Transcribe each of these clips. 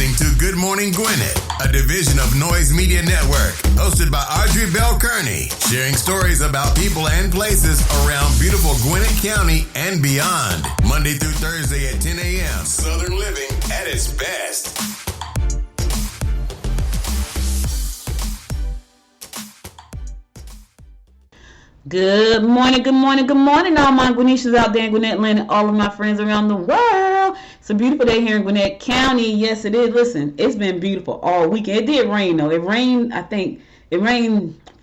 listening to Good Morning Gwinnett, a division of Noise Media Network, hosted by Audrey Bell Kearney, sharing stories about people and places around beautiful Gwinnett County and beyond. Monday through Thursday at 10 a.m. Southern living at its best. Good morning, all my Gwinnetians out there in Gwinnett Land and all of my friends around the world. It's a beautiful day here in Gwinnett County. Yes, it is. Listen, it's been beautiful all weekend. It did rain, though. It rained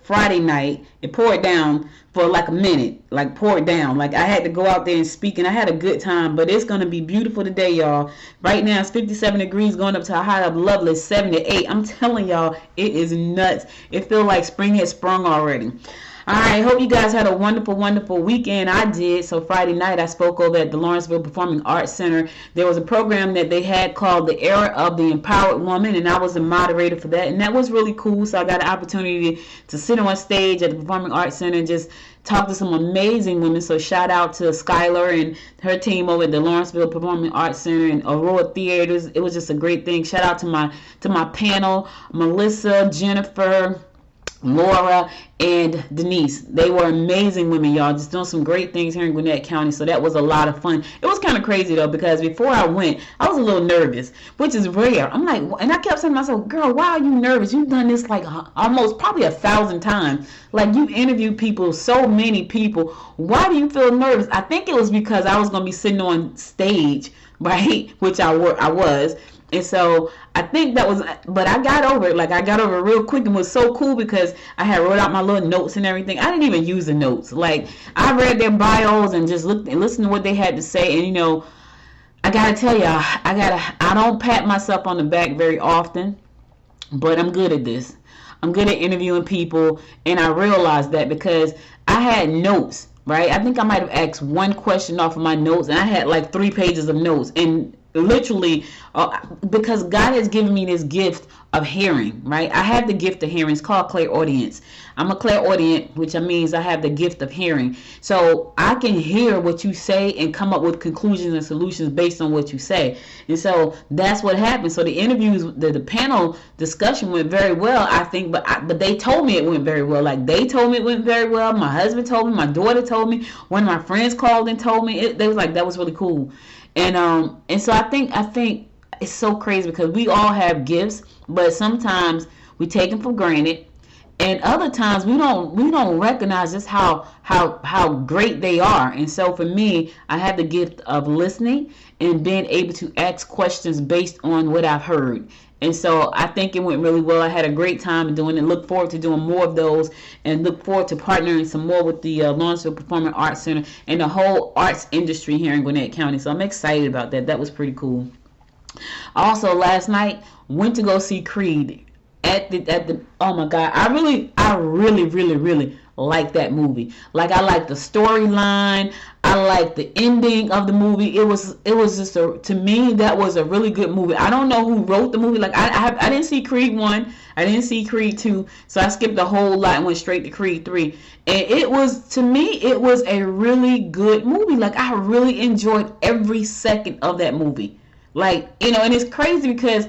Friday night. It poured down for like a minute, poured down. I had to go out there and speak, and I had a good time, but it's going to be beautiful today, y'all. Right now, it's 57 degrees, going up to a high of lovely 78. I'm telling y'all, it is nuts. It feels like spring has sprung already. All right, hope you guys had a wonderful, wonderful weekend. I did. So Friday night, I spoke over at the Lawrenceville Performing Arts Center. There was a program that they had called The Era of the Empowered Woman, and I was a moderator for that, and that was really cool. So I got an opportunity to sit on stage at the Performing Arts Center and just talk to some amazing women. So shout out to Skylar and her team over at the Lawrenceville Performing Arts Center and Aurora Theaters. It was just a great thing. Shout out to my panel, Melissa, Jennifer, Laura, and Denise. They were amazing women, y'all, just doing some great things here in Gwinnett County. So that was a lot of fun. It was kind of crazy though, because before I went, I was a little nervous, which is rare. I'm like, and I kept saying to myself, girl, why are you nervous? You've done this almost probably 1,000 times. You interview people, so many people. Why do you feel nervous? I think it was because I was going to be sitting on stage, right? Which I was. And so I think that was, but I got over it. I got over it real quick, and was so cool because I had wrote out my little notes and everything. I didn't even use the notes. I read their bios and just looked and listened to what they had to say. And I gotta tell y'all, I don't pat myself on the back very often, but I'm good at this. I'm good at interviewing people, and I realized that because I had notes, right? I think I might have asked one question off of my notes, and I had 3 pages of notes, and literally because God has given me this gift of hearing, right? I have the gift of hearing. It's called clairaudience. I'm a clairaudient, which means I have the gift of hearing. So I can hear what you say and come up with conclusions and solutions based on what you say. And so that's what happened. So the interviews, the panel discussion went very well, I think, but they told me it went very well. They told me it went very well. My husband told me, my daughter told me, one of my friends called and told me. They was like, that was really cool. And so I think it's so crazy because we all have gifts, but sometimes we take them for granted, and other times we don't recognize just how great they are. And so for me, I have the gift of listening and being able to ask questions based on what I've heard. And so I think it went really well. I had a great time doing it. Look forward to doing more of those, and look forward to partnering some more with the Lawrenceville Performing Arts Center and the whole arts industry here in Gwinnett County. So I'm excited about that. That was pretty cool. Also, last night, went to go see Creed at the oh my God, I really like that movie. I like the storyline. I like the ending of the movie. It was just to me, that was a really good movie. I don't know who wrote the movie. I didn't see Creed 1. I didn't see Creed 2. So I skipped a whole lot and went straight to Creed 3. And it was a really good movie. I really enjoyed every second of that movie. And it's crazy because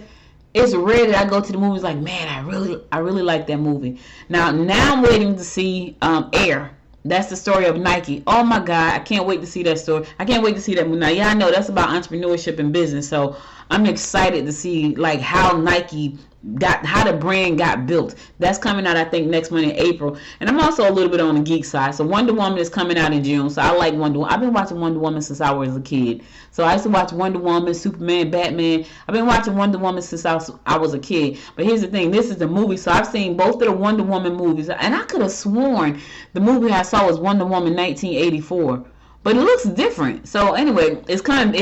it's rare that I go to the movies man, I really like that movie. Now I'm waiting to see Air. That's the story of Nike. Oh my God, I can't wait to see that story. I can't wait to see that movie. Now, yeah, I know that's about entrepreneurship and business, so I'm excited to see how the brand got built. That's coming out, I think, next month in April. And I'm also a little bit on the geek side. So Wonder Woman is coming out in June. So I like Wonder Woman. I've been watching Wonder Woman since I was a kid. So I used to watch Wonder Woman, Superman, Batman. I've been watching Wonder Woman since I was a kid. But here's the thing. This is the movie. So I've seen both of the Wonder Woman movies. And I could have sworn the movie I saw was Wonder Woman 1984. But it looks different. So anyway, it's coming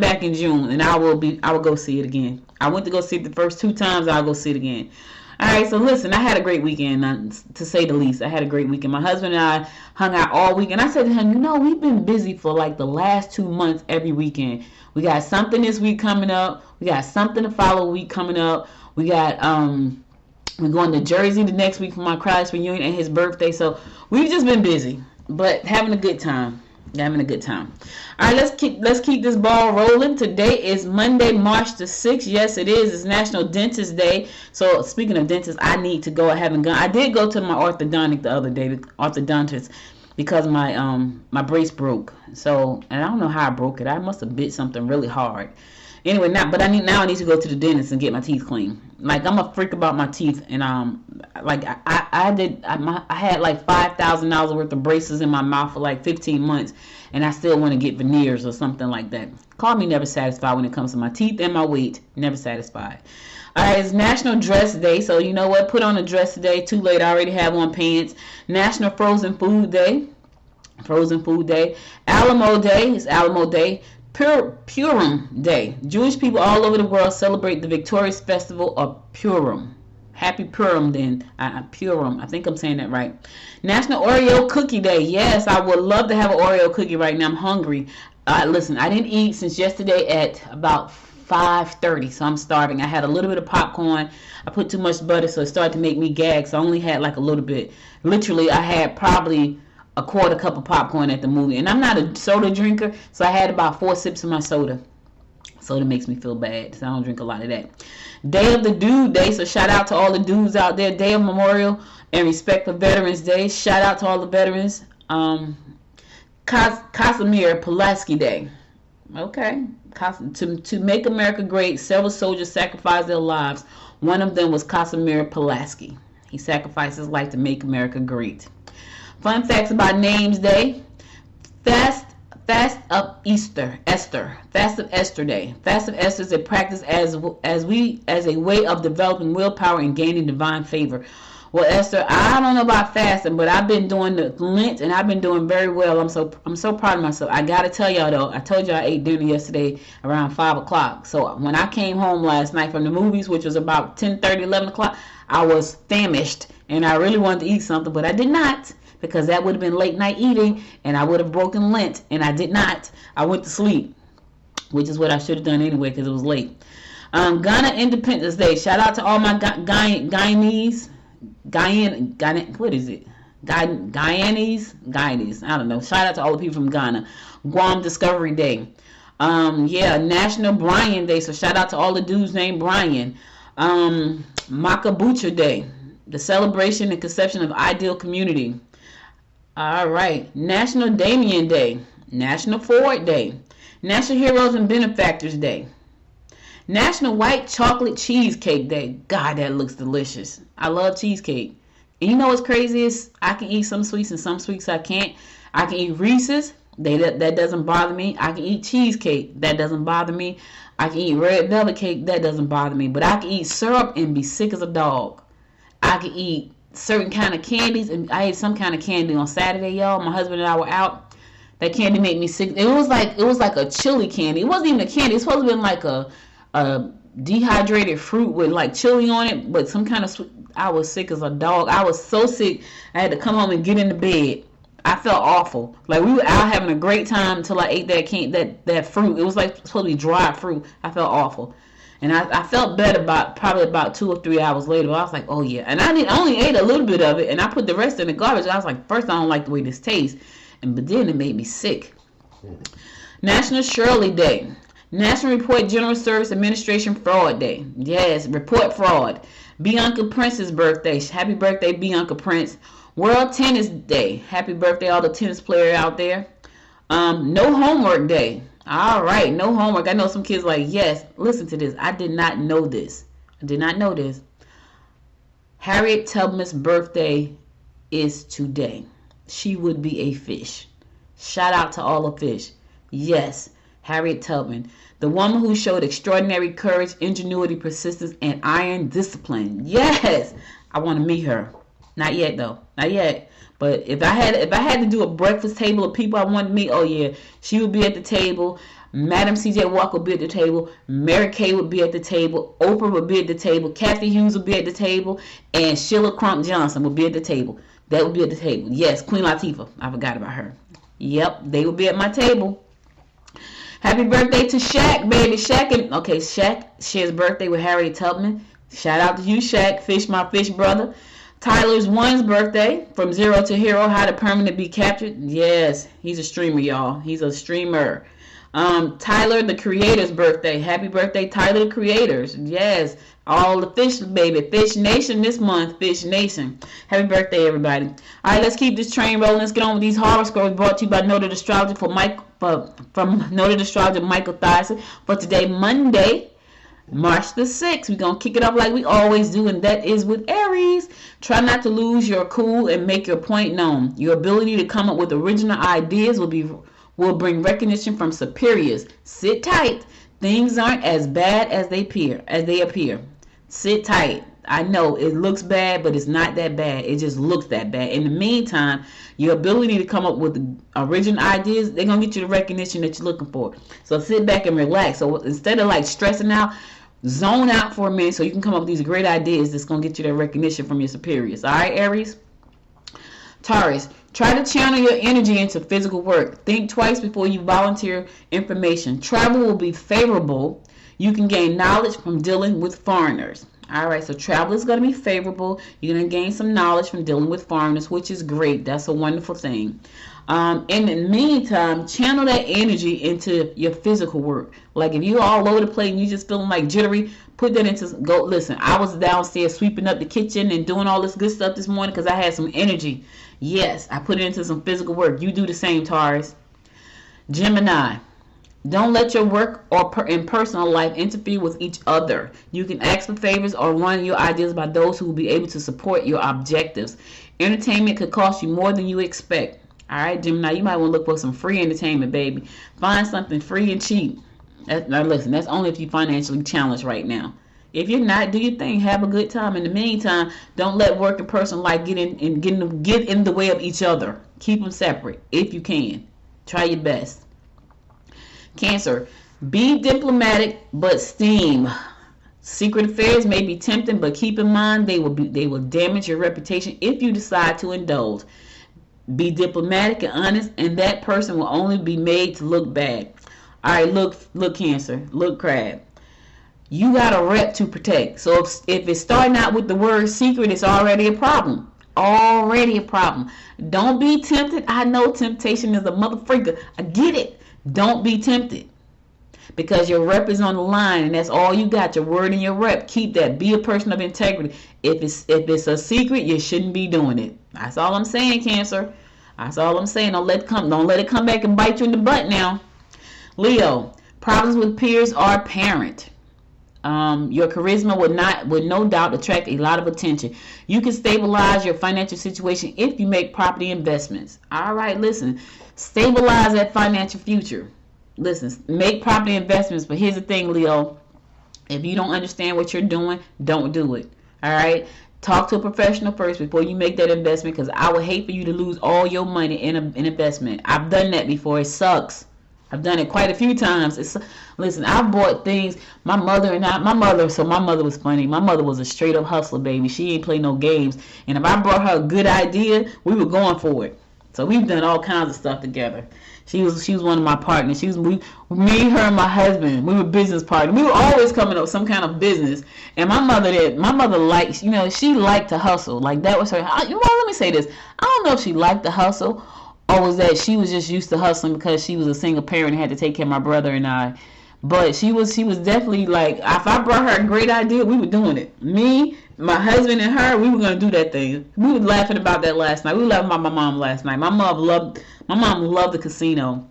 back in June, and I will go see it again. I went to go see it the first 2 times. I'll go see it again. All right, so listen, I had a great weekend, to say the least. I had a great weekend. My husband and I hung out all weekend. I said to him, we've been busy for the last 2 months every weekend. We got something this week coming up. We got something the following week coming up. We got we're going to Jersey the next week for my class reunion and his birthday. So we've just been busy, but having a good time. Having a good time. All right, let's keep this ball rolling. Today is Monday, March the 6th. Yes, it is. It's National Dentist Day. So speaking of dentists, I need to go. I did go to my orthodontic the other day, orthodontist, because my brace broke. So, and I don't know how I broke it. I must have bit something really hard. Anyway, I need to go to the dentist and get my teeth clean. Like, I'm a freak about my teeth, and like I had like $5,000 worth of braces in my mouth for like 15 months, and I still want to get veneers or something like that. Call me never satisfied when it comes to my teeth and my weight. Never satisfied. All right, it's National Dress Day, so you know what? Put on a dress today. Too late, I already have on pants. National Frozen Food Day. Frozen Food Day. Alamo Day. It's Alamo Day. Purim Day. Jewish people all over the world celebrate the victorious festival of Purim. Happy Purim then. Purim. I think I'm saying that right. National Oreo Cookie Day. Yes, I would love to have an Oreo cookie right now. I'm hungry. Listen, I didn't eat since yesterday at about 5:30, so I'm starving. I had a little bit of popcorn. I put too much butter, so it started to make me gag, so I only had like a little bit. Literally, I had probably a quarter cup of popcorn at the movie. And I'm not a soda drinker, so I had about 4 sips of my soda. Soda makes me feel bad, so I don't drink a lot of that. Day of the Dude Day, so shout out to all the dudes out there. Day of Memorial and Respect for Veterans Day. Shout out to all the veterans. Casimir Pulaski Day. Okay. To make America great, several soldiers sacrificed their lives. One of them was Casimir Pulaski. He sacrificed his life to make America great. Fun facts about Names Day. Fast of Esther. Fast of Esther Day. Fast of Esther is a practice as a way of developing willpower and gaining divine favor. Well, Esther, I don't know about fasting, but I've been doing the Lent and I've been doing very well. I'm so proud of myself. I gotta tell y'all though, I told y'all I ate dinner yesterday around 5 o'clock. So when I came home last night from the movies, which was about 10:30, 11 o'clock, I was famished and I really wanted to eat something, but I did not. Because that would have been late night eating and I would have broken Lent, and I did not. I went to sleep, which is what I should have done anyway because it was late. Ghana Independence Day. Shout out to all my Guyanese. What is it? Guyanese. I don't know. Shout out to all the people from Ghana. Guam Discovery Day. National Brian Day. So shout out to all the dudes named Brian. Makabucha Day. The celebration and conception of ideal community. All right. National Damien Day. National Ford Day. National Heroes and Benefactors Day. National White Chocolate Cheesecake Day. God, that looks delicious. I love cheesecake. And you know what's crazy is I can eat some sweets and some sweets I can't. I can eat Reese's. That doesn't bother me. I can eat cheesecake. That doesn't bother me. I can eat red velvet cake. That doesn't bother me. But I can eat syrup and be sick as a dog. I can eat certain kind of candies, and I ate some kind of candy on Saturday, y'all. My husband and I were out. That candy made me sick. It was like a chili candy. It wasn't even a candy. It's supposed to be like a dehydrated fruit with like chili on it, but some kind of sweet. I was sick as a dog. I was so sick. I had to come home and get into bed. I felt awful. Like we were out having a great time until I ate that fruit. It was like supposed to be dried fruit. I felt awful. And I felt better probably about 2 or 3 hours later. I was like, oh yeah. And I only ate a little bit of it, and I put the rest in the garbage. I was like, first I don't like the way this tastes, but then it made me sick. National Shirley Day. National Report General Service Administration Fraud Day. Yes, report fraud. Bianca Prince's birthday. Happy birthday, Bianca Prince. World Tennis Day. Happy birthday, all the tennis players out there. No Homework Day. All right, no homework. I know some kids like, yes, listen to this. I did not know this. Harriet Tubman's birthday is today. She would be a fish. Shout out to all the fish. Yes, Harriet Tubman. The woman who showed extraordinary courage, ingenuity, persistence, and iron discipline. Yes, I want to meet her. Not yet, though. Not yet. But if I had to do a breakfast table of people I wanted to meet, oh yeah, she would be at the table. Madam C.J. Walker would be at the table. Mary Kay would be at the table. Oprah would be at the table. Kathy Hughes would be at the table. And Sheila Crump Johnson would be at the table. That would be at the table. Yes, Queen Latifah. I forgot about her. Yep, they would be at my table. Happy birthday to Shaq, baby. Shaq shares birthday with Harriet Tubman. Shout out to you, Shaq. My fish brother. Tyler's one's birthday, from zero to hero, how to permanent be captured. Yes, he's a streamer, y'all. He's a streamer. Tyler the creator's birthday. Happy birthday, Tyler the creators. Yes, all the fish, baby. Fish Nation this month. Fish Nation. Happy birthday, everybody. All right, let's keep this train rolling. Let's get on with these horoscopes brought to you by Noted Astrologer from Noted Astrologer Michael Thyssen. For today, Monday, March the 6th, we're going to kick it off like we always do, and that is with Aries. Try not to lose your cool and make your point known. Your ability to come up with original ideas will bring recognition from superiors. Sit tight. Things aren't as bad as they appear. Sit tight. I know it looks bad, but it's not that bad. It just looks that bad. In the meantime, your ability to come up with original ideas, they're going to get you the recognition that you're looking for. So sit back and relax. So instead of like stressing out, zone out for a minute so you can come up with these great ideas that's going to get you that recognition from your superiors. All right, Aries? Taurus, try to channel your energy into physical work. Think twice before you volunteer information. Travel will be favorable. You can gain knowledge from dealing with foreigners. All right, so travel is going to be favorable. You're going to gain some knowledge from dealing with foreigners, which is great. That's a wonderful thing. In the meantime, channel that energy into your physical work. Like if you're all over the place and you're just feeling like jittery, put that into go. Listen, I was downstairs sweeping up the kitchen and doing all this good stuff this morning because I had some energy. Yes, I put it into some physical work. You do the same, Taurus. Gemini, don't let your work and personal life interfere with each other. You can ask for favors or run your ideas by those who will be able to support your objectives. Entertainment could cost you more than you expect. All right, Gemini, you might want to look for some free entertainment, baby. Find something free and cheap. Now, listen, that's only if you're financially challenged right now. If you're not, do your thing. Have a good time. In the meantime, don't let work and personal life get in the way of each other. Keep them separate if you can. Try your best. Cancer, be diplomatic but steam. Secret affairs may be tempting, but keep in mind they will damage your reputation if you decide to indulge. Be diplomatic and honest, and that person will only be made to look bad. All right, look, Cancer, look, Crab. You got a rep to protect. So if it's starting out with the word secret, it's already a problem. Already a problem. Don't be tempted. I know temptation is a motherfreaker. I get it. Don't be tempted. Because your rep is on the line, and that's all you got, your word and your rep. Keep that. Be a person of integrity. If it's a secret, you shouldn't be doing it. That's all I'm saying, Cancer. That's all I'm saying. Don't let it come back and bite you in the butt now. Leo, problems with peers are apparent. Your charisma would no doubt attract a lot of attention. You can stabilize your financial situation if you make property investments. All right, listen. Stabilize that financial future. Listen, make property investments, but here's the thing, Leo. If you don't understand what you're doing, don't do it. All right? Talk to a professional first before you make that investment, because I would hate for you to lose all your money in an investment. I've done that before. It sucks. I've done it quite a few times. Listen, I've bought things. My mother was funny. My mother was a straight up hustler, baby. She ain't play no games. And if I brought her a good idea, we were going for it. So we've done all kinds of stuff together. She was one of my partners. Me, her, and my husband. We were business partners. We were always coming up with some kind of business. And my mother liked, she liked to hustle. Like that was her. Let me say this. I don't know if she liked to hustle, or was that she was just used to hustling because she was a single parent and had to take care of my brother and I. But she was definitely like, if I brought her a great idea, we were doing it. Me, my husband, and her, we were going to do that thing. We were laughing about that last night. We were laughing about my mom last night. My mom loved the casino.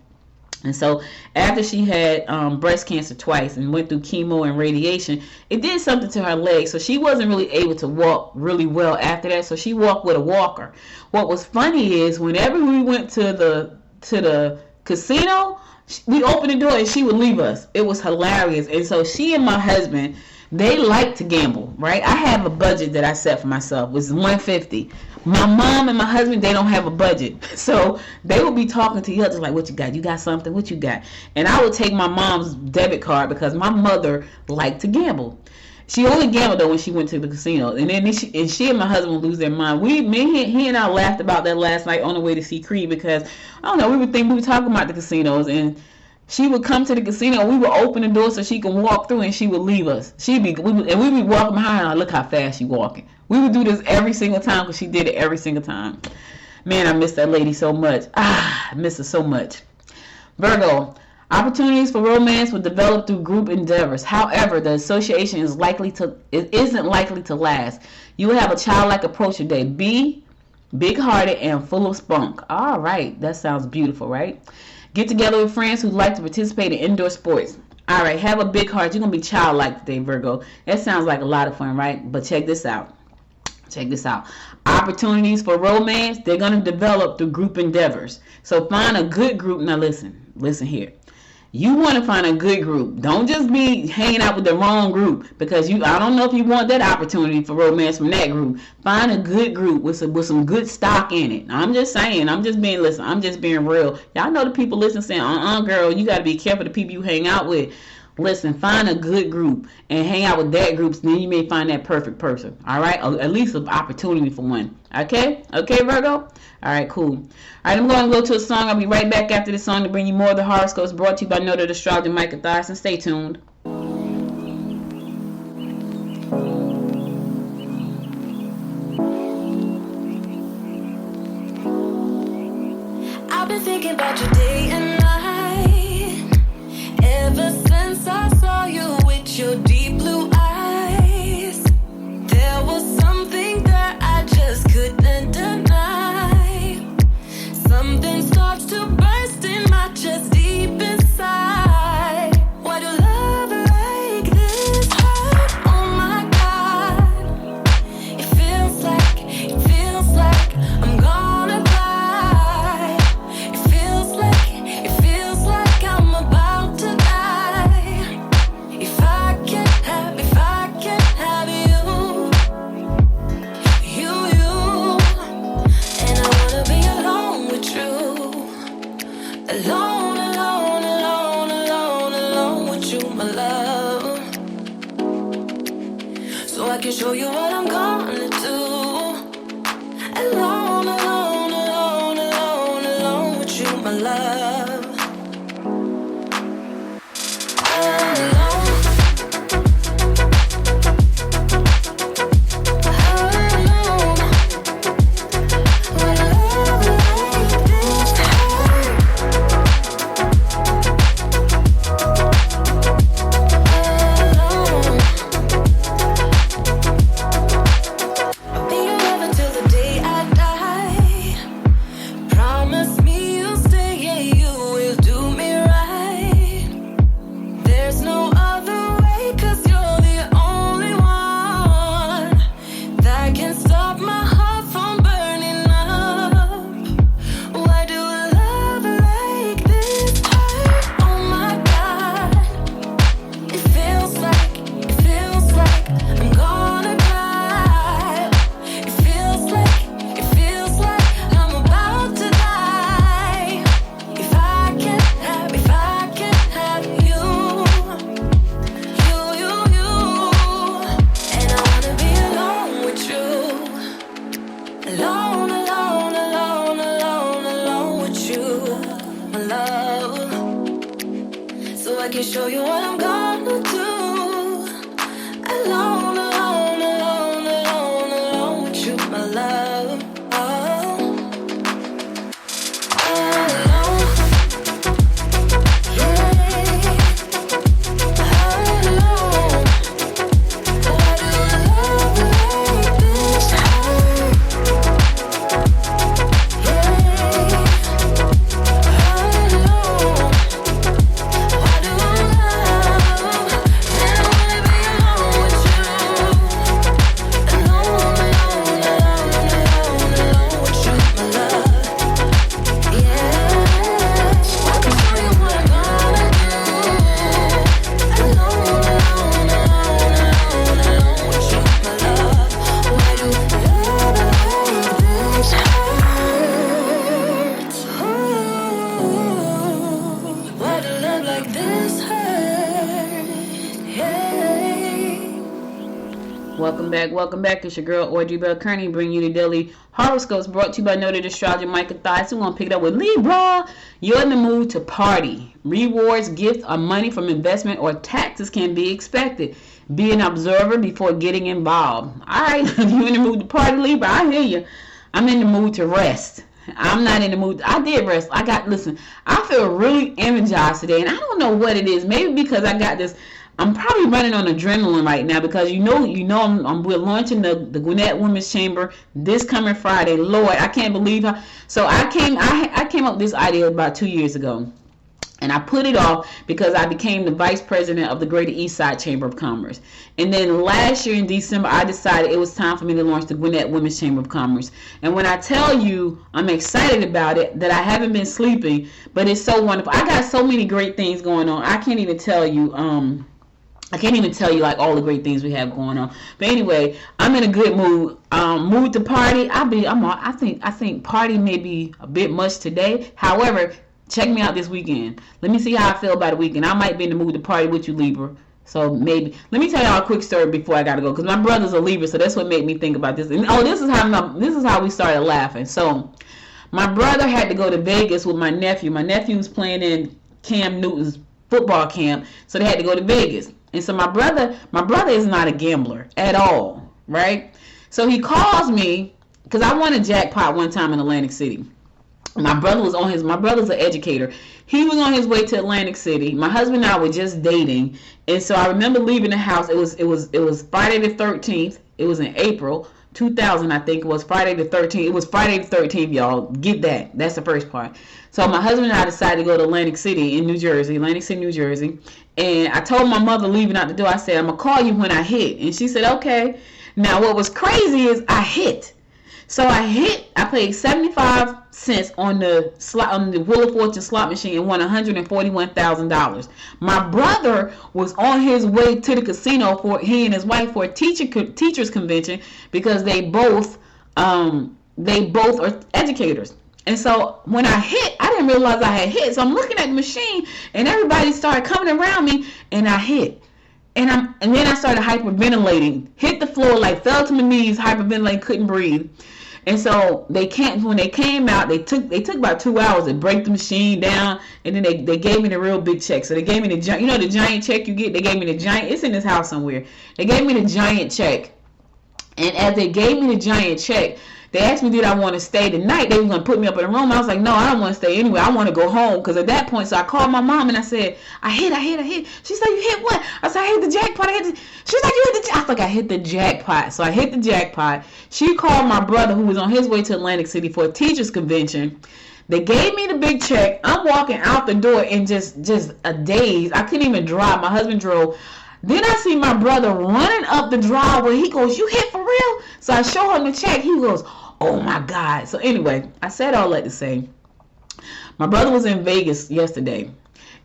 And so after she had breast cancer twice and went through chemo and radiation, it did something to her legs. So she wasn't really able to walk really well after that. So she walked with a walker. What was funny is whenever we went to the casino, we opened the door and she would leave us. It was hilarious. And so she and my husband, they like to gamble, right? I have a budget that I set for myself. It was $150. My mom and my husband, they don't have a budget. So they would be talking to each other like, what you got? You got something? What you got? And I would take my mom's debit card because my mother liked to gamble. She only gambled though when she went to the casino. And then she and my husband would lose their mind. He and I laughed about that last night on the way to see Creed because, I don't know, we were talking about the casinos, and she would come to the casino. We would open the door so she can walk through, and she would leave us. We'd be walking behind her. Look how fast she walking. We would do this every single time because she did it every single time. Man, I miss that lady so much. I miss her so much. Virgo, opportunities for romance will develop through group endeavors. However, the association isn't likely to last. You will have a childlike approach today. Be big-hearted and full of spunk. All right, that sounds beautiful, right? Get together with friends who like to participate in indoor sports. All right, have a big heart. You're going to be childlike today, Virgo. That sounds like a lot of fun, right? But check this out. Opportunities for romance, they're going to develop through group endeavors. So find a good group. Now listen here. You want to find a good group. Don't just be hanging out with the wrong group, because I don't know if you want that opportunity for romance from that group. Find a good group with some good stock in it. I'm just saying. I'm just being real. Y'all know the people listening saying, girl, you got to be careful the people you hang out with. Listen, find a good group and hang out with that group, so then you may find that perfect person. All right? Or at least an opportunity for one. Okay? Okay, Virgo? All right, cool. All right, I'm going to go to a song. I'll be right back after this song to bring you more of the horoscopes brought to you by Noted Astrologer Micah Thyssen. Stay tuned. I've been thinking about your day and night. Ever since I saw you with your deep blue eyes, there was something that I just couldn't deny. Something starts to burst in my chest deep inside. Why do love like this hurt? Oh my God. It feels like I'm gonna cry. It feels like I'm about to die. If I can't have you, and I wanna be alone with you. Alone with you, my love. So I can show you what I'm gonna do. Alone with you, my love. I can show you what I'm gonna do. Alone with you, my love. Why do I love? Welcome back, welcome back. It's your girl, Audrey Bell Kearney, bringing you the daily horoscopes brought to you by noted astrologer Micah Thies. We're going to pick it up with Libra. You're in the mood to party. Rewards, gifts, or money from investment or taxes can be expected. Be an observer before getting involved. All right, if you're in the mood to party, Libra, I hear you. I'm in the mood to rest. I'm not in the mood. I did rest. I feel really energized today, and I don't know what it is. Maybe because I got this. I'm probably running on adrenaline right now because we're launching the Gwinnett Women's Chamber this coming Friday. Lord, I can't believe how. So I came up with this idea about 2 years ago, and I put it off because I became the vice president of the Greater East Side Chamber of Commerce. And then last year in December, I decided it was time for me to launch the Gwinnett Women's Chamber of Commerce. And when I tell you I'm excited about it, that I haven't been sleeping, but it's so wonderful. I got so many great things going on. I can't even tell you. Like all the great things we have going on. But anyway, I'm in a good mood. Mood to party. I think party may be a bit much today. However, check me out this weekend. Let me see how I feel about the weekend. I might be in the mood to party with you, Libra. So maybe let me tell y'all a quick story before I gotta go, because my brother's a Libra, so that's what made me think about this. And this is how we started laughing. So my brother had to go to Vegas with my nephew. My nephew was playing in Cam Newton's football camp, so they had to go to Vegas. And so my brother is not a gambler at all, right? So he calls me because I won a jackpot one time in Atlantic City. My brother's an educator. He was on his way to Atlantic City. My husband and I were just dating, and so I remember leaving the house. It was Friday the 13th. It was in April 2000, I think. It was Friday the 13th. It was Friday the 13th, y'all. Get that. That's the first part. So my husband and I decided to go to Atlantic City, New Jersey. And I told my mother leaving out the door, I said, I'm going to call you when I hit. And she said, okay. Now, what was crazy is I hit. So I played 75 cents on the Wheel of Fortune slot machine and won $141,000. My brother was on his way to the casino he and his wife for a teachers convention because they both are educators. And so when I hit, I didn't realize I had hit. So I'm looking at the machine and everybody started coming around me and I hit. And then I started hyperventilating, hit the floor, like fell to my knees, hyperventilating, couldn't breathe. And so when they came out, they took about 2 hours to break the machine down, and then they gave me the real big check. So they gave me the giant check you get. They gave me the giant. It's in this house somewhere. They gave me the giant check, and as they gave me the giant check, they asked me did I want to stay the night. They were going to put me up in a room. I was like, no, I don't want to stay anyway. I want to go home, because at that point, so I called my mom and I said, I hit. She said, you hit what? I said, I hit the jackpot. She's like, you hit the jackpot. I was like, I hit the jackpot. So I hit the jackpot. She called my brother, who was on his way to Atlantic City for a teachers convention. They gave me the big check. I'm walking out the door in just a daze. I couldn't even drive. My husband drove. Then I see my brother running up the driveway. He goes, you hit for real? So I show him the check. He goes, oh my God. So anyway, I said all that to say, my brother was in Vegas yesterday.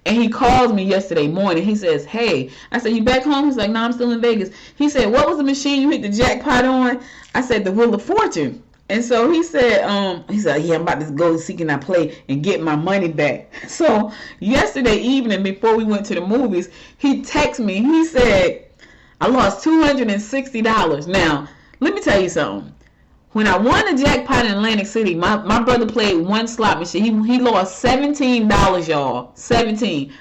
And he calls me yesterday morning. He says, hey. I said, you back home? He's like, no, I'm still in Vegas. He said, what was the machine you hit the jackpot on? I said, the Wheel of Fortune. And so he said, yeah, I'm about to go seek and I play and get my money back. So yesterday evening, before we went to the movies, he texted me. He said, I lost $260. Now, let me tell you something. When I won the jackpot in Atlantic City, my brother played one slot machine. He lost $17, y'all. 17.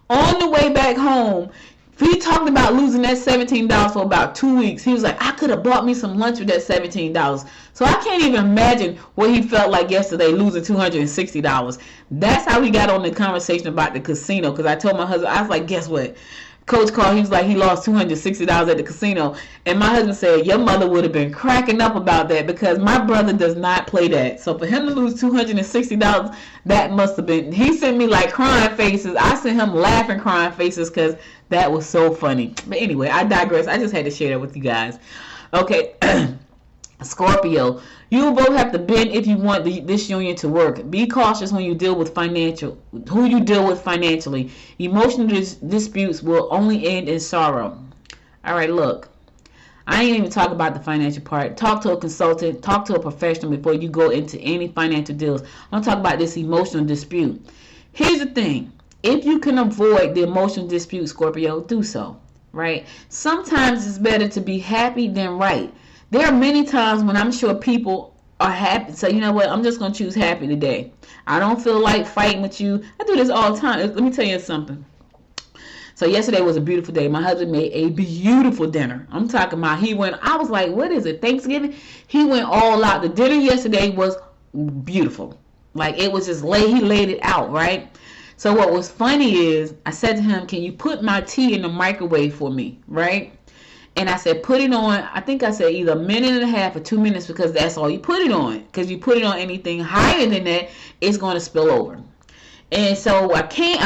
On the way back home, he talked about losing that $17 for about 2 weeks. He was like, I could have bought me some lunch with that $17. So I can't even imagine what he felt like yesterday losing $260. That's how we got on the conversation about the casino. Because I told my husband, I was like, guess what? Coach called, he was like, he lost $260 at the casino. And my husband said, your mother would have been cracking up about that, because my brother does not play that. So for him to lose $260, that must have been, he sent me like crying faces. I sent him laughing crying faces because that was so funny. But anyway, I digress. I just had to share that with you guys. Okay. Scorpio, you will both have to bend if you want this union to work. Be cautious when you deal with who you deal with financially. Emotional disputes will only end in sorrow. All right, look, I ain't even talk about the financial part. Talk to a consultant, talk to a professional before you go into any financial deals. I'm talking about this emotional dispute. Here's the thing. If you can avoid the emotional dispute, Scorpio, do so. right? Sometimes it's better to be happy than right. There are many times when I'm sure people are happy. So, you know what? I'm just going to choose happy today. I don't feel like fighting with you. I do this all the time. Let me tell you something. So yesterday was a beautiful day. My husband made a beautiful dinner. I'm talking about I was like, what is it, Thanksgiving? He went all out. The dinner yesterday was beautiful. Like, it was just he laid it out, right? So what was funny is I said to him, can you put my tea in the microwave for me, right? And I said, put it on, I think I said either a minute and a half or 2 minutes, because that's all you put it on. Because you put it on anything higher than that, it's going to spill over. And so I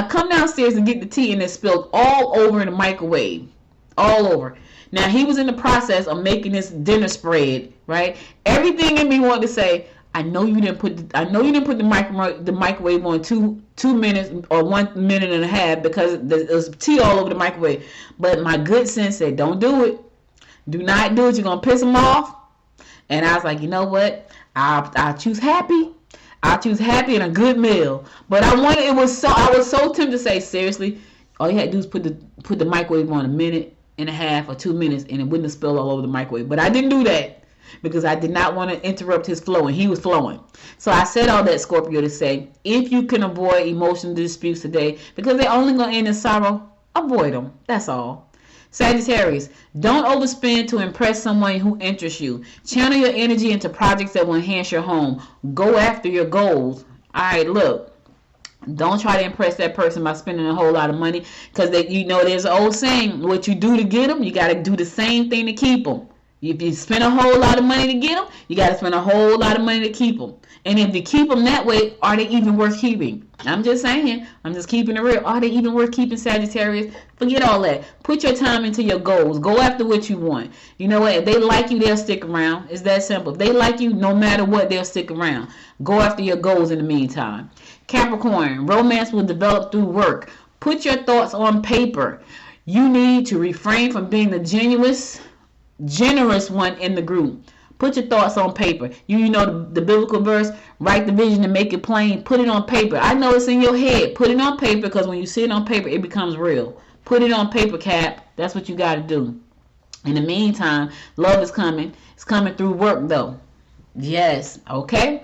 come downstairs and get the tea, and it spilled all over in the microwave. All over. Now, he was in the process of making this dinner spread, right? Everything in me wanted to say, I know you didn't put the microwave on 2 minutes or 1 minute and a half, because there's tea all over the microwave. But my good sense said, don't do it. Do not do it. You're going to piss him off. And I was like, you know what? I'll choose happy. I'll choose happy and a good meal. But I was so tempted to say, seriously, all you had to do is put the microwave on a minute and a half or 2 minutes, and it wouldn't have spilled all over the microwave. But I didn't do that, because I did not want to interrupt his flow, and he was flowing. So I said all that, Scorpio, to say, if you can avoid emotional disputes today, because they're only going to end in sorrow, avoid them. That's all. Sagittarius, don't overspend to impress someone who interests you. Channel your energy into projects that will enhance your home. Go after your goals. All right, look. Don't try to impress that person by spending a whole lot of money, because there's an old saying, what you do to get them, you got to do the same thing to keep them. If you spend a whole lot of money to get them, you got to spend a whole lot of money to keep them. And if you keep them that way, are they even worth keeping? I'm just saying. I'm just keeping it real. Are they even worth keeping, Sagittarius? Forget all that. Put your time into your goals. Go after what you want. You know what? If they like you, they'll stick around. It's that simple. If they like you, no matter what, they'll stick around. Go after your goals in the meantime. Capricorn, romance will develop through work. Put your thoughts on paper. You need to refrain from being the generous one in the group. Put your thoughts on paper. You know the biblical verse, write the vision and make it plain. Put it on paper. I know it's in your head. Put it on paper, because when you see it on paper, it becomes real. Put it on paper, Cap. That's what you got to do. In the meantime, love is coming. It's coming through work, though. Yes. Okay.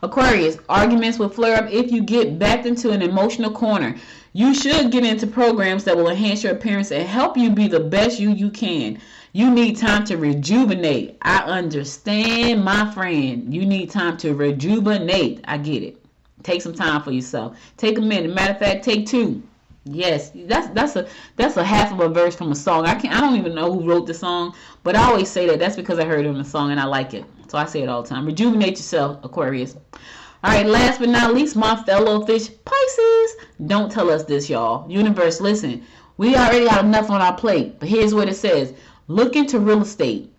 Aquarius, arguments will flare up if you get backed into an emotional corner. You should get into programs that will enhance your appearance and help you be the best you can. You need time to rejuvenate. I understand, my friend. You need time to rejuvenate. I get it. Take some time for yourself. Take a minute. Matter of fact, take 2. Yes, that's a half of a verse from a song. I don't even know who wrote the song, but I always say that. That's because I heard it in the song and I like it. So I say it all the time. Rejuvenate yourself, Aquarius. All right, last but not least, my fellow fish, Pisces. Don't tell us this, y'all. Universe, listen. We already got enough on our plate, but here's what it says. Look into real estate.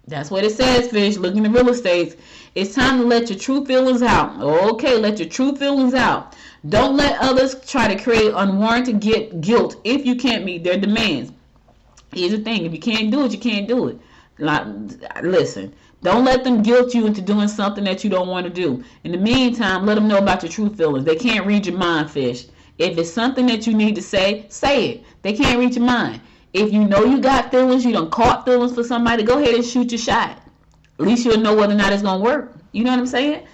That's what it says, fish. Look into real estate. It's time to let your true feelings out. Okay, let your true feelings out. Don't let others try to create unwarranted guilt if you can't meet their demands. Here's the thing. If you can't do it, you can't do it. Like, listen. Don't let them guilt you into doing something that you don't want to do. In the meantime, let them know about your true feelings. They can't read your mind, fish. If it's something that you need to say it. They can't read your mind. If you know you got feelings, you done caught feelings for somebody, go ahead and shoot your shot. At least you'll know whether or not it's going to work. You know what I'm saying?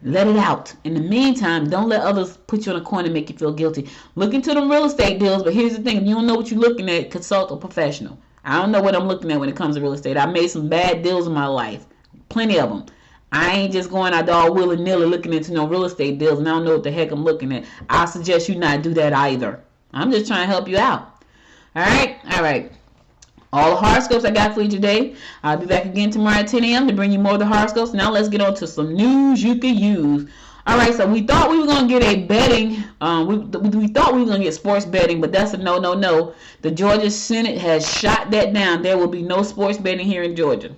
Let it out. In the meantime, don't let others put you in a corner and make you feel guilty. Look into them real estate deals, but here's the thing. If you don't know what you're looking at, consult a professional. I don't know what I'm looking at when it comes to real estate. I made some bad deals in my life. Plenty of them. I ain't just going out there all willy-nilly looking into no real estate deals, and I don't know what the heck I'm looking at. I suggest you not do that either. I'm just trying to help you out. All right. All the horoscopes I got for you today. I'll be back again tomorrow at 10 a.m. to bring you more of the horoscopes. Now let's get on to some news you can use. All right, so we thought we were going to get a betting. We thought we were going to get sports betting, but that's a no. The Georgia Senate has shot that down. There will be no sports betting here in Georgia.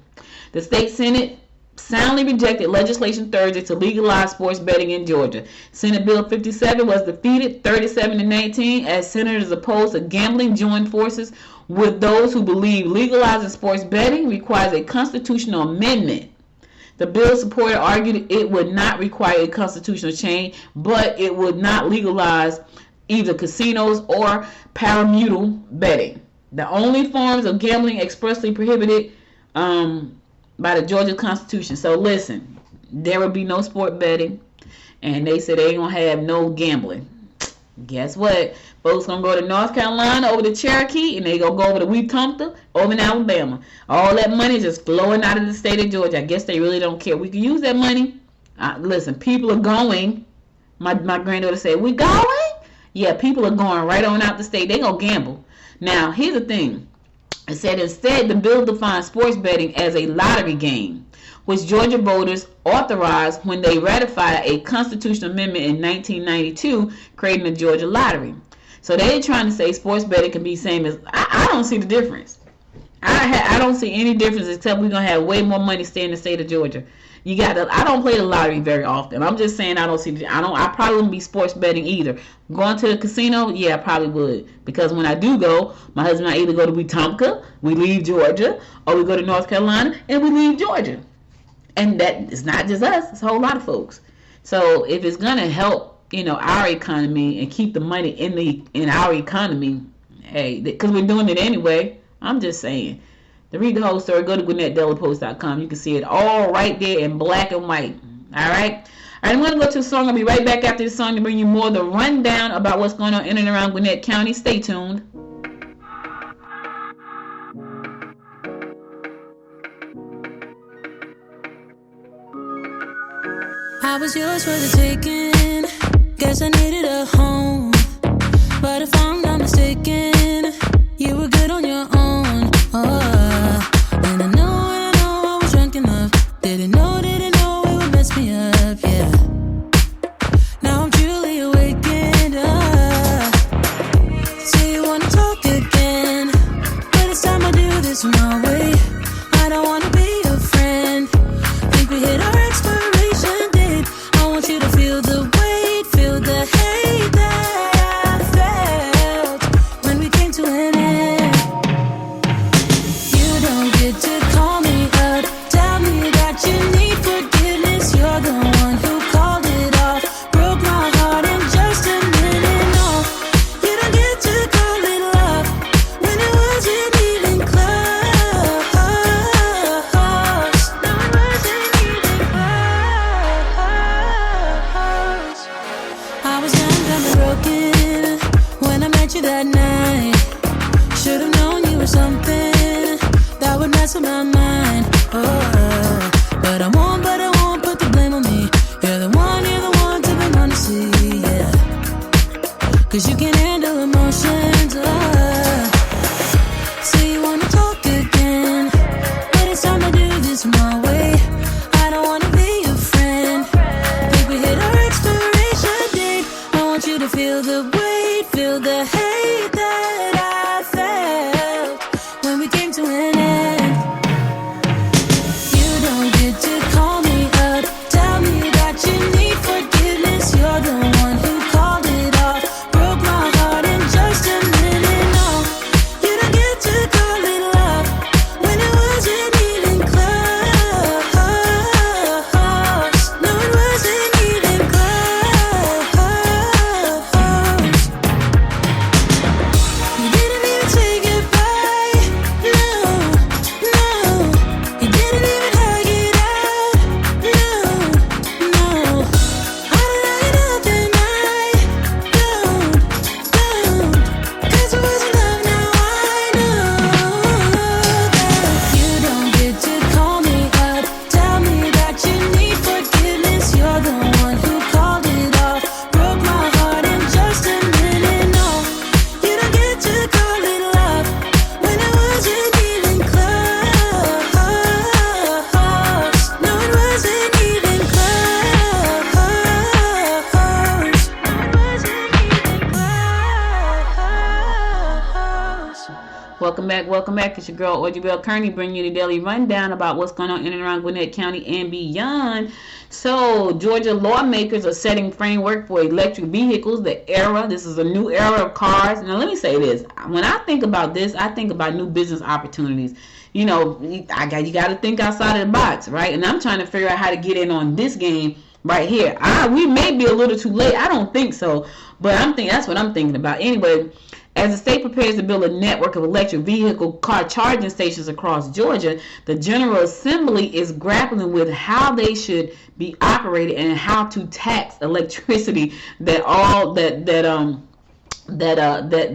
The state Senate soundly rejected legislation Thursday to legalize sports betting in Georgia. Senate Bill 57 was defeated 37-19 as senators opposed to gambling joined forces with those who believe legalizing sports betting requires a constitutional amendment. The bill supporter argued it would not require a constitutional change, but it would not legalize either casinos or parimutuel betting. The only forms of gambling expressly prohibited by the Georgia Constitution. So listen, there will be no sport betting, and they said they ain't gonna have no gambling. Guess what? Folks gonna go to North Carolina, over to Cherokee, and they gonna go over to Wetumpka, over in Alabama. All that money is just flowing out of the state of Georgia. I guess they really don't care. We can use that money. Listen, people are going. My granddaughter said, "We going?" Yeah, people are going right on out the state. They gonna gamble. Now, here's the thing. It said instead the bill defines sports betting as a lottery game, which Georgia voters authorized when they ratified a constitutional amendment in 1992, creating the Georgia lottery. So they're trying to say sports betting can be same as. I don't see the difference. I don't see any difference except we're gonna have way more money staying in the state of Georgia. You got to. I don't play the lottery very often. I'm just saying I don't see. I probably wouldn't be sports betting either. Going to the casino, yeah, I probably would, because when I do go, my husband and I either go to Wetumpka, we leave Georgia, or we go to North Carolina and we leave Georgia. And that is not just us; it's a whole lot of folks. So if it's gonna help, our economy and keep the money in our economy, hey, because we're doing it anyway. I'm just saying. To read the whole story, go to GwinnettDailyPost.com. You can see it all right there in black and white. All right? I'm going to go to a song. I'll be right back after the song to bring you more of the rundown about what's going on in and around Gwinnett County. Stay tuned. I was yours for the taking. Guess I needed a home. But if I'm not mistaken, you were good on your own. And I know I was drunk enough. Didn't know it would mess me up, yeah. Now I'm truly awakened up. Say you wanna talk again, but it's time I do this my way. I don't wanna be your friend. Think we hit our expiration date. I want you to feel the weight, feel the hate that I felt when we came to an end. You don't get to call me up, tell me that you need forgiveness. You're the one who called it off, broke my heart in just a minute. No, you don't get to call it love when it wasn't even close. No, it wasn't even close. I was young and broken when I met you that night. Should've known you were something that would mess with my mind. But I won't put the blame on me. You're the one to be honest, yeah. 'Cause you can handle emotions. Say you wanna talk again, but it's time to do this my way. I don't wanna be your friend. Think we hit our expiration date. I want you to feel the weight, feel the hate that I felt when we came to an end. You don't get to call me up, tell me that you need forgiveness. You're the one who called it off, broke my heart in just a minute. No, you don't get to call it love when it wasn't even close. No, it wasn't even close. You didn't even say goodbye. No, you didn't even hug it out. No, I lied up and I don't. 'Cause it wasn't love, now I know that. You don't get to call me up, tell me that you need forgiveness. You're the one who called it off, broke my heart in just a minute. No, you don't get to call it love when it wasn't even close. No, it wasn't even close. No, it wasn't even close. Welcome back. It's your girl, Audrey Bell Kearney, bringing you the daily rundown about what's going on in and around Gwinnett County and beyond. So, Georgia lawmakers are setting framework for electric vehicles. This is a new era of cars. Now, let me say this. When I think about this, I think about new business opportunities. You got to think outside of the box, right? And I'm trying to figure out how to get in on this game right here. We may be a little too late. I don't think so, but that's what I'm thinking about. Anyway, As the state prepares to build a network of electric vehicle car charging stations across Georgia, the General Assembly is grappling with how they should be operated and how to tax electricity that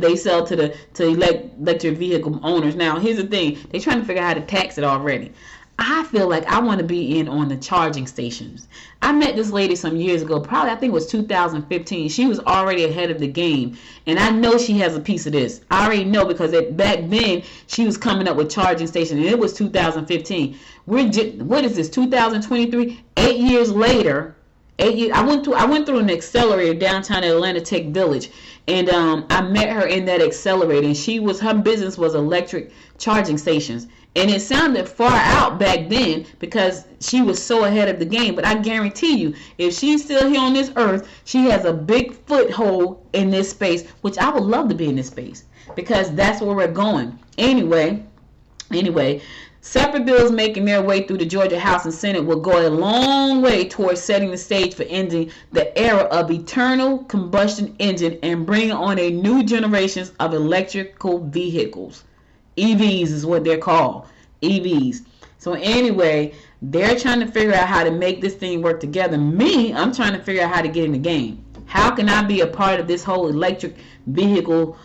they sell to electric vehicle owners. Now, here's the thing: they're trying to figure out how to tax it already. I feel like I want to be in on the charging stations. I met this lady some years ago, probably I think it was 2015. She was already ahead of the game, and I know she has a piece of this. I already know because back then she was coming up with charging stations, and it was 2015. What is this? 2023? 8 years later. 8 years. I went through an accelerator downtown Atlanta Tech Village, and I met her in that accelerator, and her business was electric charging stations. And it sounded far out back then because she was so ahead of the game. But I guarantee you, if she's still here on this earth, she has a big foothold in this space, which I would love to be in this space because that's where we're going. Anyway, separate bills making their way through the Georgia House and Senate will go a long way towards setting the stage for ending the era of internal combustion engine and bringing on a new generations of electrical vehicles. EVs is what they're called. EVs. So anyway, they're trying to figure out how to make this thing work together. I'm trying to figure out how to get in the game. How can I be a part of this whole electric vehicle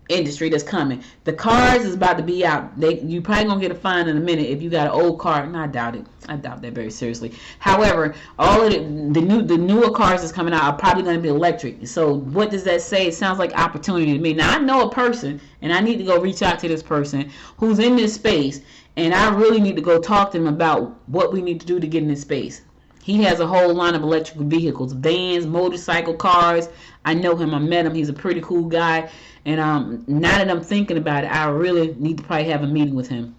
industry that's coming? The cars is about to be out. You probably gonna get a fine in a minute if you got an old car. And I doubt it. I doubt that very seriously. However, all of the newer cars that's coming out are probably gonna be electric. So what does that say? It sounds like opportunity to me. Now I know a person, and I need to go reach out to this person who's in this space, and I really need to go talk to him about what we need to do to get in this space. He has a whole line of electric vehicles, vans, motorcycle cars. I know him. I met him. He's a pretty cool guy. And now that I'm thinking about it, I really need to probably have a meeting with him.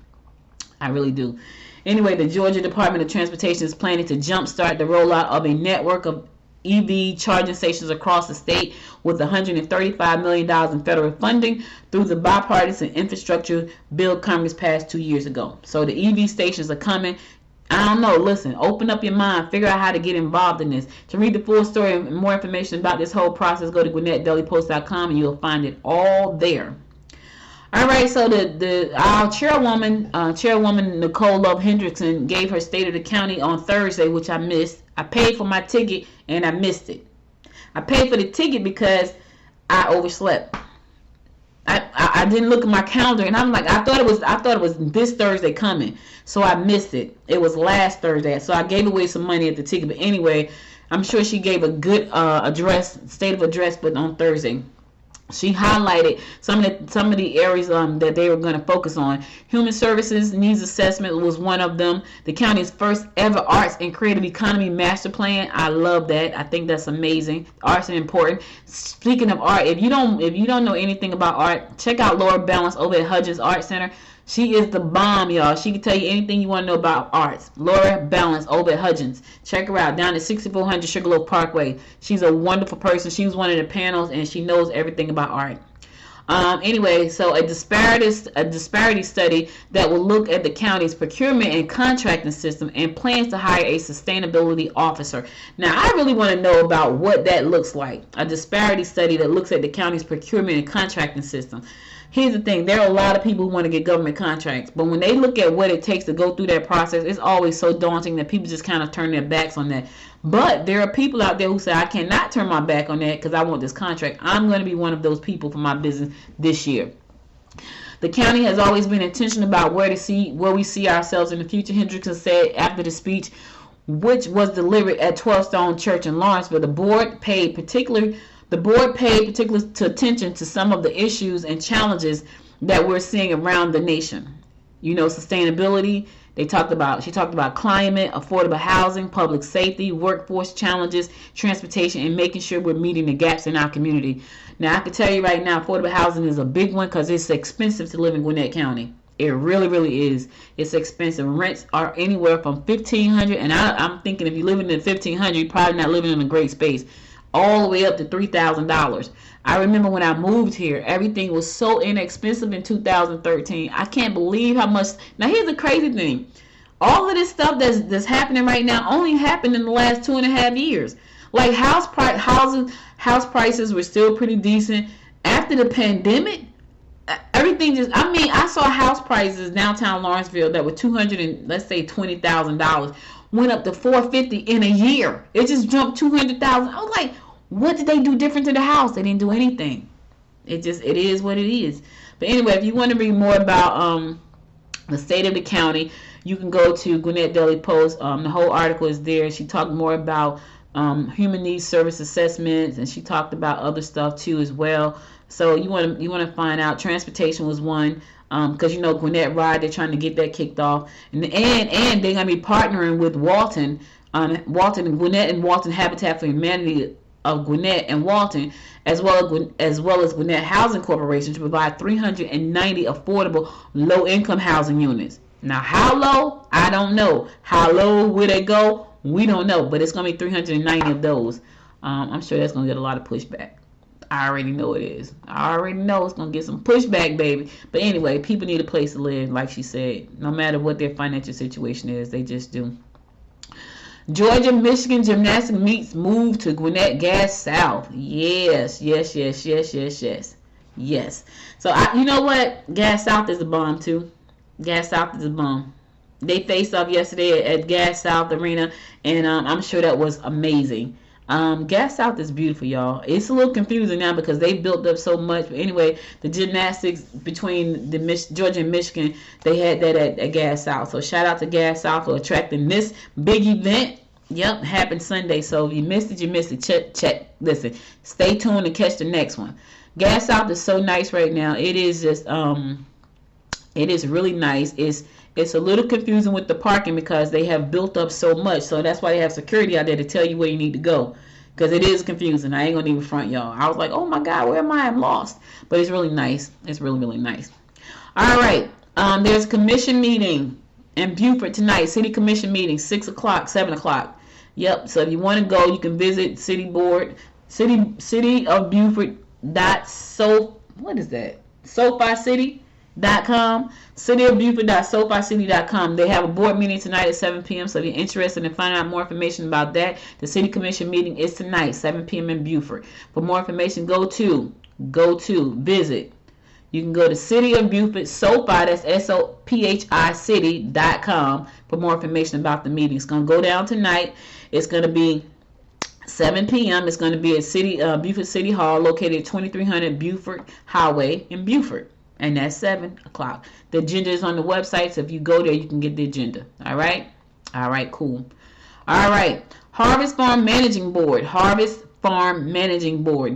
I really do. Anyway, the Georgia Department of Transportation is planning to jumpstart the rollout of a network of EV charging stations across the state with $135 million in federal funding through the bipartisan infrastructure bill Congress passed 2 years ago. So the EV stations are coming. I don't know. Listen, open up your mind. Figure out how to get involved in this. To read the full story and more information about this whole process, go to GwinnettDailyPost.com and you'll find it all there. All right, so our chairwoman Nicole Love Hendrickson gave her State of the County on Thursday, which I missed. I paid for my ticket and I missed it. I paid for the ticket because I overslept. I didn't look at my calendar, and I'm like, I thought it was this Thursday coming, so I missed it. It was last Thursday, so I gave away some money at the ticket. But anyway, I'm sure she gave a good state of address, but on Thursday. She highlighted some of the areas that they were going to focus on. Human services needs assessment was one of them. The county's first ever arts and creative economy master plan. I love that. I think that's amazing. Arts are important. Speaking of art, if you don't know anything about art, check out Laura Balance over at Hudgens Art Center. She is the bomb, y'all. She can tell you anything you want to know about arts. Laura Balance over at Hudgens. Check her out down at 6400 Sugarloaf Parkway. She's a wonderful person. She was one of the panels, and she knows everything about art. Anyway, so a disparity study that will look at the county's procurement and contracting system and plans to hire a sustainability officer. Now, I really want to know about what that looks like. A disparity study that looks at the county's procurement and contracting system. Here's the thing, there are a lot of people who want to get government contracts, but when they look at what it takes to go through that process, it's always so daunting that people just kind of turn their backs on that. But there are people out there who say, I cannot turn my back on that because I want this contract. I'm going to be one of those people for my business this year. The county has always been intentional about where we see ourselves in the future, Hendrickson said after the speech, which was delivered at 12 Stone Church in Lawrenceville. The board paid particular attention to some of the issues and challenges that we're seeing around the nation. You know, sustainability. She talked about climate, affordable housing, public safety, workforce challenges, transportation, and making sure we're meeting the gaps in our community. Now, I can tell you right now, affordable housing is a big one because it's expensive to live in Gwinnett County. It really, really is. It's expensive. Rents are anywhere from $1,500, and I'm thinking if you're living in $1,500, you're probably not living in a great space, all the way up to $3,000. I remember when I moved here, everything was so inexpensive in 2013. I can't believe how much. Now, here's the crazy thing. All of this stuff that's happening right now only happened in the last 2.5 years. Like house prices were still pretty decent. after the pandemic, everything just, I saw house prices downtown Lawrenceville that were $220,000 went up to $450 in a year. It just jumped $200,000. I was like, what did they do different to the house? They didn't do anything. It is what it is. But anyway, if you want to read more about the state of the county, you can go to Gwinnett Daily Post. The whole article is there. She talked more about human needs service assessments, and she talked about other stuff too as well. So you want to find out. Transportation was one, because Gwinnett Ride, they're trying to get that kicked off, and they're gonna be partnering with Walton and Gwinnett and Walton Habitat for Humanity of Gwinnett and Walton, as well as Gwinnett Housing Corporation, to provide 390 affordable low-income housing units. Now, how low? I don't know. How low will they go? We don't know, but it's going to be 390 of those. I'm sure that's going to get a lot of pushback. I already know it is. I already know it's going to get some pushback, baby. But anyway, people need a place to live, like she said, no matter what their financial situation is. They just do. Georgia-Michigan gymnastics meets move to Gwinnett Gas South. Yes. So, you know what? Gas South is a bomb, too. Gas South is a bomb. They faced off yesterday at Gas South Arena, and I'm sure that was amazing. Gas South is beautiful, y'all. It's a little confusing now because they built up so much. But anyway, the gymnastics between the Georgia and Michigan, they had that at Gas South. So shout out to Gas South for attracting this big event. Yep, happened Sunday. So if you missed it, you missed it. Check. Listen, stay tuned and catch the next one. Gas South is so nice right now. It is just it is really nice. It's a little confusing with the parking because they have built up so much. So that's why they have security out there to tell you where you need to go. Because it is confusing. I ain't going to even front y'all. I was like, oh my God, where am I? I'm lost. But it's really nice. It's really, really nice. All right. There's a commission meeting in Beaufort tonight. City commission meeting, 6 o'clock, 7 o'clock. Yep. So if you want to go, you can visit City of Beaufort what is that? SoFiCity.com, cityofbuford.soficity.com. They have a board meeting tonight at 7 p.m. So if you're interested in finding out more information about that, the city commission meeting is tonight, 7 p.m. in Beaufort. For more information, visit. You can go to City of Beaufort, SoFi, that's SOPHI City.com for more information about the meeting. It's going to go down tonight. It's going to be 7 p.m. It's going to be at Beaufort City Hall, located at 2300 Beaufort Highway in Beaufort. And that's 7 o'clock. The agenda is on the website, so if you go there, you can get the agenda. All right? All right, cool. All right. Harvest Farm Managing Board.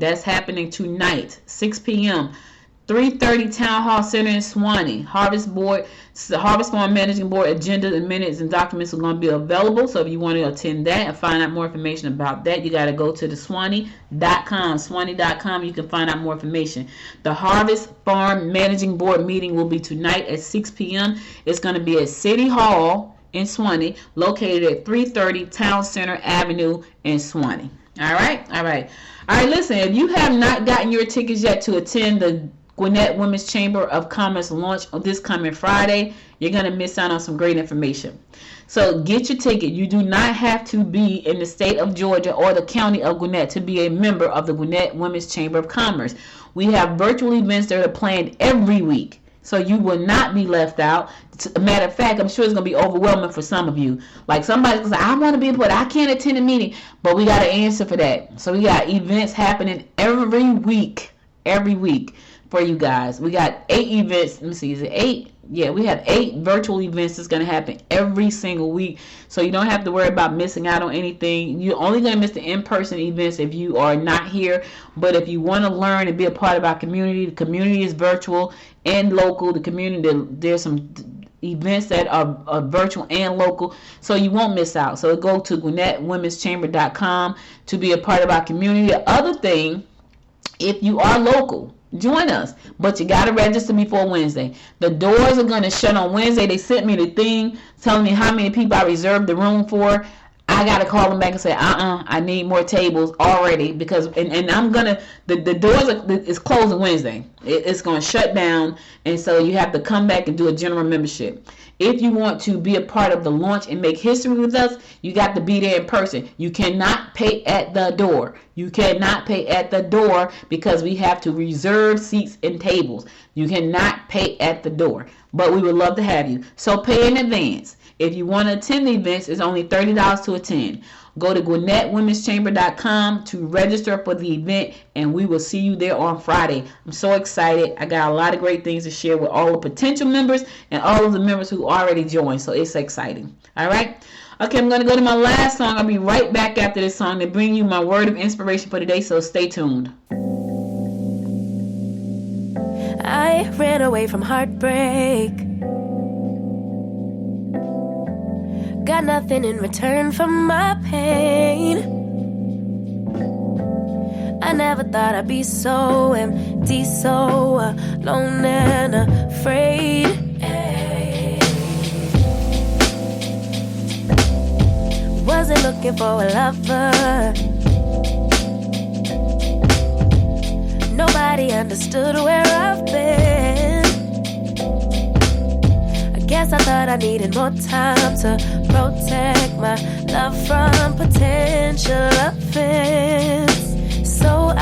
That's happening tonight, 6 p.m., 330 Town Hall Center in Suwanee. Harvest Farm Managing Board agenda and minutes and documents are going to be available. So if you want to attend that and find out more information about that, you got to go to the Suwanee.com. Suwanee.com, you can find out more information. The Harvest Farm Managing Board meeting will be tonight at 6 p.m. It's going to be at City Hall in Suwanee, located at 330 Town Center Avenue in Suwanee. All right? All right. Listen, if you have not gotten your tickets yet to attend the Gwinnett Women's Chamber of Commerce launch this coming Friday, you're going to miss out on some great information. So get your ticket. You do not have to be in the state of Georgia or the county of Gwinnett to be a member of the Gwinnett Women's Chamber of Commerce. We have virtual events that are planned every week, so you will not be left out. A matter of fact, I'm sure it's going to be overwhelming for some of you. Like somebody's going to say, I want to be, but I can't attend a meeting. But we got an answer for that. So we got events happening every week for you guys. We got 8 events. Let me see, is it 8? Yeah, we have 8 virtual events that's going to happen every single week. So you don't have to worry about missing out on anything. You're only going to miss the in-person events if you are not here. But if you want to learn and be a part of our community, the community is virtual and local. The community, there's some events that are virtual and local, so you won't miss out. So go to GwinnettWomen'sChamber.com to be a part of our community. The other thing, if you are local, join us, but you got to register before Wednesday. The doors are going to shut on Wednesday. They sent me the thing telling me how many people I reserved the room for. I got to call them back and say, I need more tables already, because, and I'm going to, the doors is closing Wednesday. It's going to shut down, and so you have to come back and do a general membership. If you want to be a part of the launch and make history with us, you got to be there in person. You cannot pay at the door. You cannot pay at the door because we have to reserve seats and tables. You cannot pay at the door, but we would love to have you. So pay in advance. If you want to attend the events, it's only $30 to attend. Go to GwinnettWomen'sChamber.com to register for the event, and we will see you there on Friday. I'm so excited. I got a lot of great things to share with all the potential members and all of the members who already joined, so it's exciting. All right? Okay, I'm going to go to my last song. I'll be right back after this song to bring you my word of inspiration for today, so stay tuned. I ran away from heartbreak. Got nothing in return for my pain. I never thought I'd be so empty, so alone and afraid. Wasn't looking for a lover. Nobody understood where I've been. Guess I thought I needed more time to protect my love from potential offense. So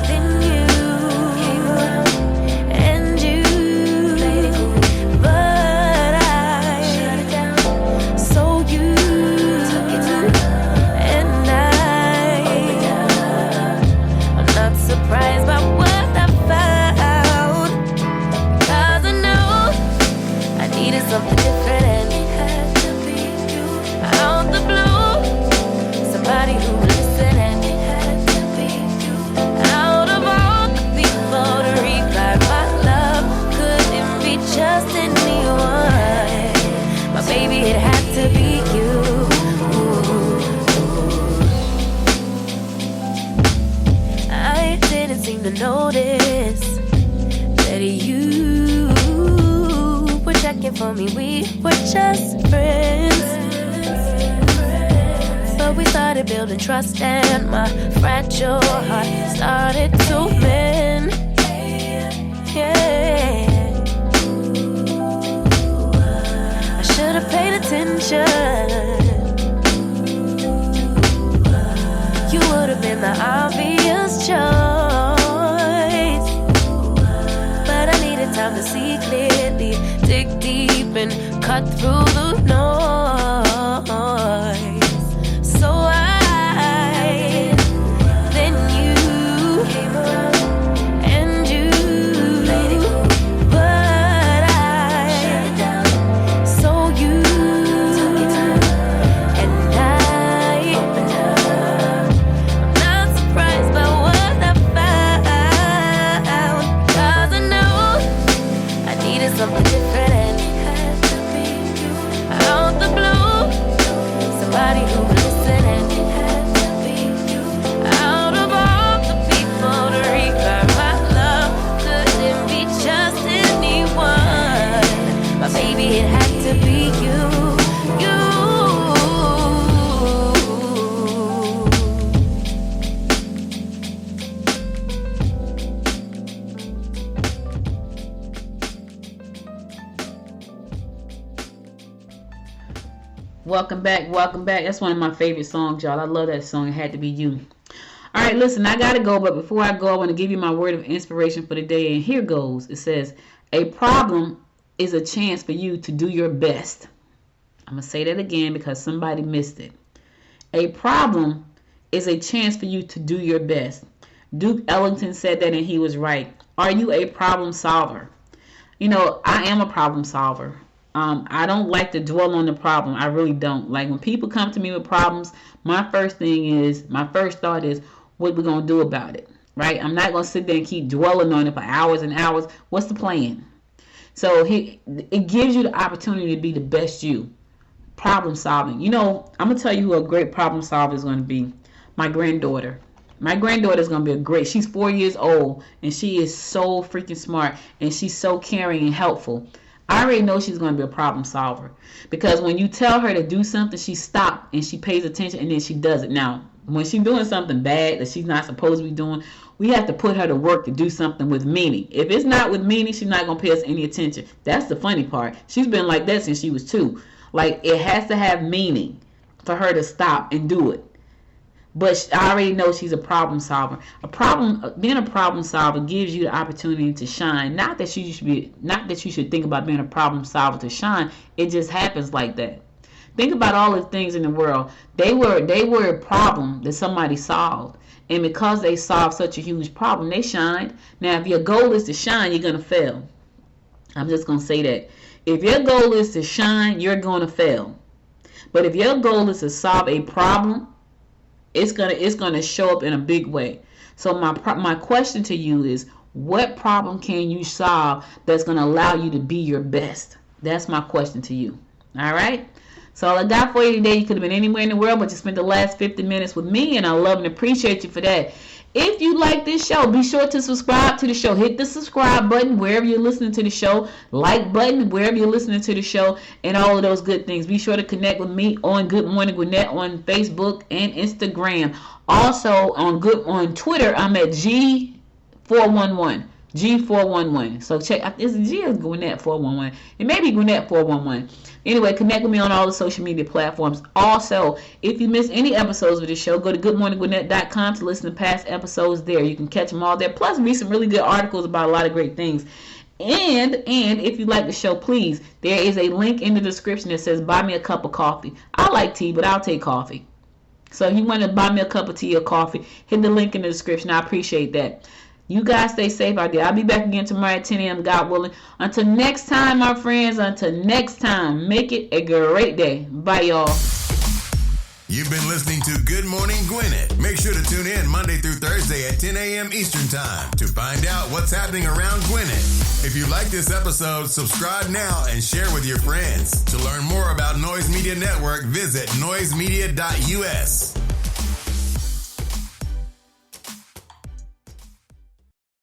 then you came around and you played it cool, but I shut it down. So you took it down, and I'm not surprised by what I found. Something different, and it had to be you. Out the blue, somebody who would listen, and it had to be you. Out of all the people to revive my love, couldn't be just anyone. My baby, it had to be you. I didn't seem to notice that you checking for me, we were just friends. But we started building trust, and my fragile heart started to mend. Yeah, I should have paid attention. You would have been the obvious choice, but I needed time to see clearly, dig deep and cut through the noise. So then you came around and you played it cool, but I shut it down. So you took it down, and I'm not surprised by what I found, 'cause I know I needed something different. Somebody who would listen, and it had to be you. Out of all the people to revive my love, couldn't be just anyone. My baby, it had to be you. Welcome back. That's one of my favorite songs, y'all. I love that song. It had to be you. All right, listen, I got to go, but before I go, I want to give you my word of inspiration for the day, and here goes. It says, a problem is a chance for you to do your best. I'm going to say that again because somebody missed it. A problem is a chance for you to do your best. Duke Ellington said that, and he was right. Are you a problem solver? You know, I am a problem solver. I don't like to dwell on the problem. I really don't. Like, when people come to me with problems, my first thought is, what we're going to do about it, right? I'm not going to sit there and keep dwelling on it for hours and hours. What's the plan? So it gives you the opportunity to be the best you. Problem solving. You know, I'm going to tell you who a great problem solver is going to be. My granddaughter. My granddaughter is going to be she's 4 years old, and she is so freaking smart, and she's so caring and helpful. I already know she's going to be a problem solver, because when you tell her to do something, she stops and she pays attention and then she does it. Now, when she's doing something bad that she's not supposed to be doing, we have to put her to work to do something with meaning. If it's not with meaning, she's not going to pay us any attention. That's the funny part. She's been like that since she was 2. Like, it has to have meaning for her to stop and do it. But I already know she's a problem solver. Being a problem solver gives you the opportunity to shine. Not that you should think about being a problem solver to shine. It just happens like that. Think about all the things in the world. They were a problem that somebody solved. And because they solved such a huge problem, they shined. Now, if your goal is to shine, you're going to fail. I'm just going to say that. If your goal is to shine, you're going to fail. But if your goal is to solve a problem, it's gonna show up in a big way. So my question to you is, what problem can you solve that's gonna allow you to be your best? That's my question to you. All right. So all I got for you today, you could have been anywhere in the world, but you spent the last 50 minutes with me, and I love and appreciate you for that. If you like this show, be sure to subscribe to the show. Hit the subscribe button wherever you're listening to the show. Like button wherever you're listening to the show, and all of those good things. Be sure to connect with me on Good Morning Gwinnett on Facebook and Instagram. Also on Twitter, I'm at G411. G411. So check. It's G is Gwinnett 411. It may be Gwinnett 411. Anyway, connect with me on all the social media platforms. Also, if you miss any episodes of the show, go to goodmorninggwinnett.com to listen to past episodes there. You can catch them all there. Plus, read some really good articles about a lot of great things. And if you like the show, please, there is a link in the description that says buy me a cup of coffee. I like tea, but I'll take coffee. So if you want to buy me a cup of tea or coffee, hit the link in the description. I appreciate that. You guys stay safe out there. I'll be back again tomorrow at 10 a.m. God willing. Until next time, my friends. Until next time, make it a great day. Bye, y'all. You've been listening to Good Morning Gwinnett. Make sure to tune in Monday through Thursday at 10 a.m. Eastern Time to find out what's happening around Gwinnett. If you like this episode, subscribe now and share with your friends. To learn more about Noise Media Network, visit noisemedia.us.